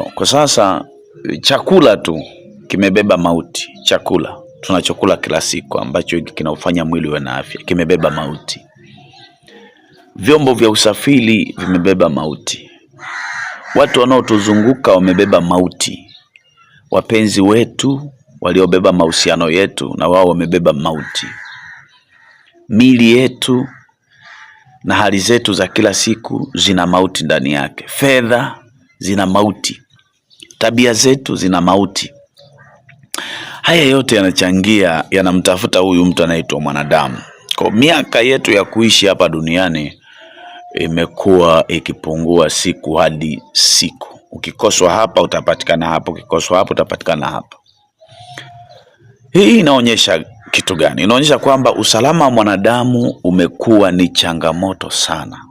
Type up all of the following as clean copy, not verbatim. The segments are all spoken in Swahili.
Kwa sasa chakula tu kimebeba mauti. Chakula tunachokula kila siku ambacho kinaufanya mwili uwe na afya kimebeba mauti. Vyombo vya usafiri vimebeba mauti. Watu wanaotuzunguka wamebeba mauti. Wapenzi wetu waliobeba mahusiano yetu na wao wamebeba mauti. Mili yetu na hali zetu za kila siku zina mauti ndani yake. Fedha zina mauti. Tabia zetu zina mauti. Haya yote yanachangia, yanamtafuta huyu mtu anaitwa mwanadamu. Kwa miaka yetu ya kuishi hapa duniani imekuwa ikipungua siku hadi siku. Ukikoswa hapa utapatikana hapa, ukikoswa hapa utapatikana hapa. Hii inaonyesha kitu gani? Inaonyesha kwamba usalama wa mwanadamu umekuwa ni changamoto sana.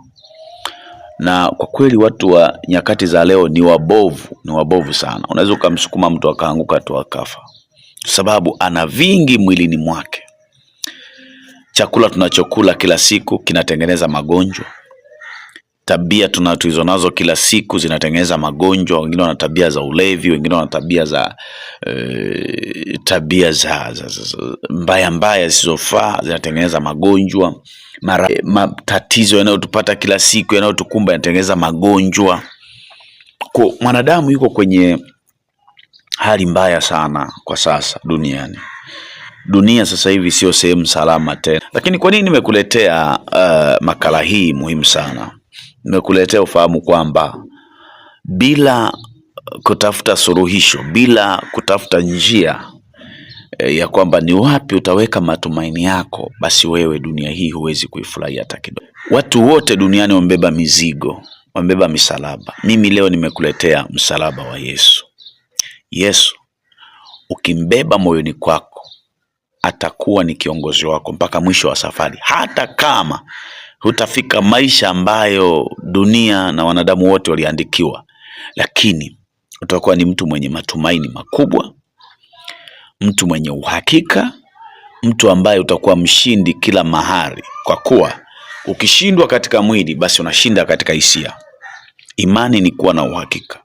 Na kwa kweli watu wa nyakati za leo ni wabovu sana. Unaweza ukamsukuma mtu akaanguka tu akafa, sababu ana vingi mwilini mwake. Chakula tunachokula kila siku kinatengeneza magonjwa. Tabia tunazo nazo kila siku zinatengeneza magonjwa. Wengine wana tabia za ulevi, wengine wana tabia za mbaya zisizofaa, zinatengeneza magonjwa. Matatizo yanayotupata kila siku, yanayotukumba yanatengeneza magonjwa. Kwa mwanadamu yuko kwenye hali mbaya sana kwa sasa duniani. Dunia sasa hivi sio sehemu salama tena. Lakini kwa nini nimekuletea makala hii muhimu sana? Nimekuletea ufahamu kwamba bila kutafuta suluhisho, bila kutafuta njia ya kwamba ni wapi utaweka matumaini yako, basi wewe dunia hii huwezi kuifurahia hata kidogo. Watu wote duniani wamebeba mizigo, wamebeba misalaba. Mimi leo nimekuletea msalaba wa Yesu. Yesu ukimbeba moyoni kwako atakuwa ni kiongozi wako mpaka mwisho wa safari. Hata kama hutafika maisha ambayo dunia na wanadamu wote waliandikiwa, lakini utakuwa ni mtu mwenye matumaini makubwa, mtu mwenye uhakika, mtu ambaye utakuwa mshindi kila mahali. Kwa kuwa ukishindwa katika mwili, basi unashinda katika hisia. Imani ni kuwa na uhakika.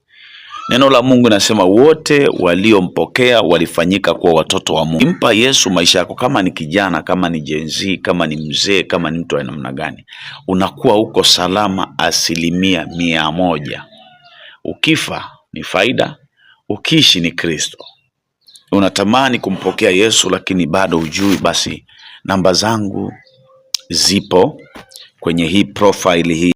Neno la Mungu nasema wote waliompokea walifanyika kuwa watoto wa Mungu. Impa Yesu maisha yako, kama ni kijana, kama ni Gen Z, kama ni mzee, kama ni mtu wa namna gani, unakuwa uko salama 100%. Ukifa ni faida, ukiishi ni Kristo. Unatamani kumpokea Yesu lakini bado hujui, basi namba zangu zipo kwenye hii profile hii.